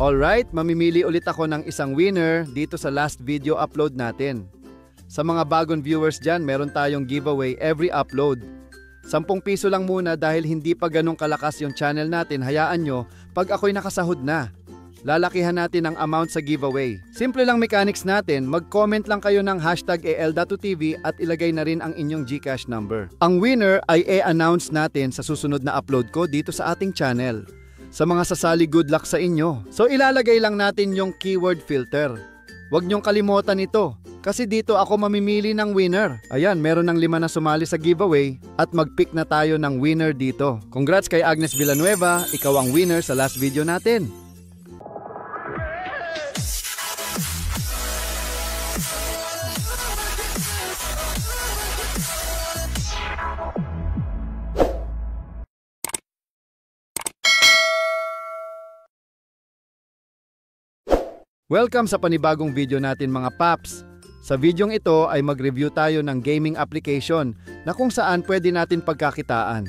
Alright, mamimili ulit ako ng isang winner dito sa last video upload natin. Sa mga bagong viewers dyan, meron tayong giveaway every upload. 10 piso lang muna dahil hindi pa ganong kalakas yung channel natin, hayaan nyo pag ako'y nakasahod na. Lalakihan natin ang amount sa giveaway. Simple lang mechanics natin, mag-comment lang kayo ng hashtag #el.tv at ilagay na rin ang inyong GCash number. Ang winner ay i-announce natin sa susunod na upload ko dito sa ating channel. Sa mga sasali, good luck sa inyo. So ilalagay lang natin yung keyword filter. Huwag nyong kalimutan ito, kasi dito ako mamimili ng winner. Ayan, meron ng 5 na sumali sa giveaway at mag-pick na tayo ng winner dito. Congrats kay Agnes Villanueva, ikaw ang winner sa last video natin. Welcome sa panibagong video natin mga paps. Sa videong ito ay mag-review tayo ng gaming application na kung saan pwede natin pagkakitaan.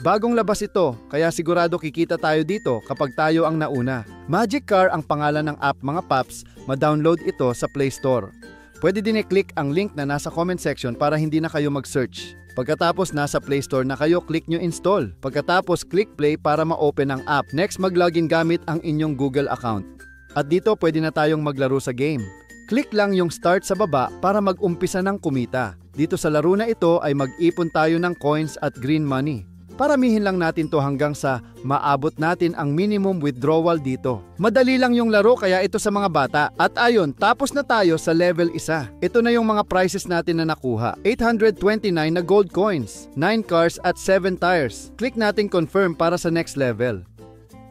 Bagong labas ito, kaya sigurado kikita tayo dito kapag tayo ang nauna. Magic Car ang pangalan ng app mga paps, ma-download ito sa Play Store. Pwede din i-click ang link na nasa comment section para hindi na kayo mag-search. Pagkatapos nasa Play Store na kayo, click nyo install. Pagkatapos click play para ma-open ang app. Next, mag-login gamit ang inyong Google account. At dito pwede na tayong maglaro sa game. Click lang yung start sa baba para mag-umpisa ng kumita. Dito sa laro na ito ay mag-ipon tayo ng coins at green money. Paramihin lang natin to hanggang sa maabot natin ang minimum withdrawal dito. Madali lang yung laro kaya ito sa mga bata. At ayon, tapos na tayo sa level 1. Ito na yung mga prizes natin na nakuha. 829 na gold coins, 9 cars at 7 tires. Click natin confirm para sa next level.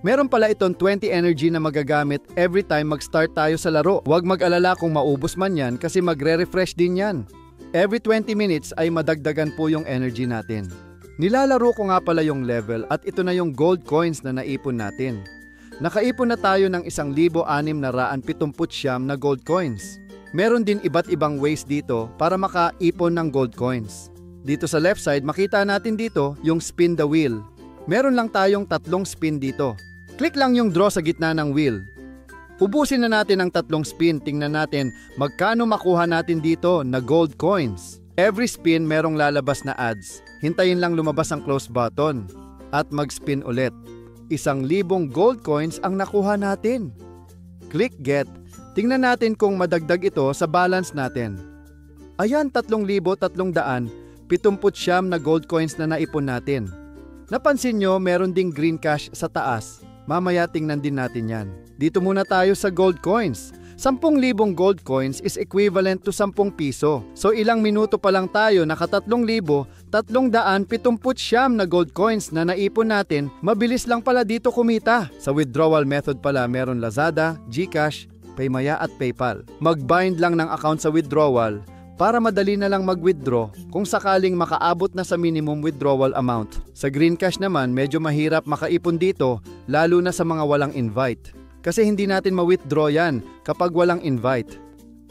Meron pala itong 20 energy na magagamit every time mag-start tayo sa laro. Huwag mag-alala kung maubos man yan kasi magre-refresh din yan. Every 20 minutes ay madagdagan po yung energy natin. Nilalaro ko nga pala yung level at ito na yung gold coins na naipon natin. Nakaipon na tayo ng 1,679 na gold coins. Meron din iba't ibang ways dito para makaipon ng gold coins. Dito sa left side makita natin dito yung spin the wheel. Meron lang tayong 3 spin dito. Click lang yung draw sa gitna ng wheel. Ubusin na natin ang 3 spin. Tingnan natin magkano makuha natin dito na gold coins. Every spin merong lalabas na ads. Hintayin lang lumabas ang close button at mag-spin ulit. 1,000 gold coins ang nakuha natin. Click get. Tingnan natin kung madagdag ito sa balance natin. Ayan, 3,379 na gold coins na naipon natin. Napansin nyo meron ding green cash sa taas. Mamaya tingnan din natin yan. Dito muna tayo sa gold coins. 10,000 gold coins is equivalent to 10 piso. So ilang minuto pa lang tayo naka 3,379 na gold coins na naipon natin. Mabilis lang pala dito kumita. Sa withdrawal method pala meron Lazada, GCash, Paymaya at PayPal. Mag-bind lang ng account sa withdrawal para madali na lang mag-withdraw kung sakaling makaabot na sa minimum withdrawal amount. Sa Green Cash naman, medyo mahirap makaipon dito, lalo na sa mga walang invite. Kasi hindi natin ma-withdraw yan kapag walang invite.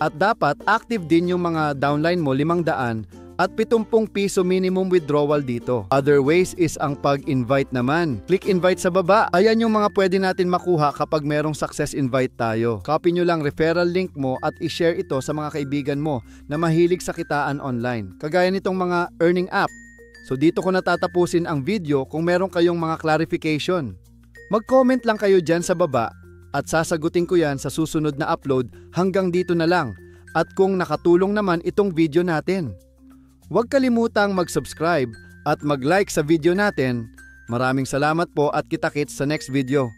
At dapat active din yung mga downline mo 500 at 70 piso minimum withdrawal dito. Other ways is ang pag-invite naman. Click invite sa baba. Ayan yung mga pwede natin makuha kapag merong success invite tayo. Copy nyo lang referral link mo at i-share ito sa mga kaibigan mo na mahilig sa kitaan online. Kagaya nitong mga earning app. So dito ko natatapusin ang video. Kung meron kayong mga clarification, mag-comment lang kayo dyan sa baba at sasagutin ko yan sa susunod na upload. Hanggang dito na lang. At kung nakatulong naman itong video natin, huwag kalimutang mag-subscribe at mag-like sa video natin. Maraming salamat po at kita-kits sa next video.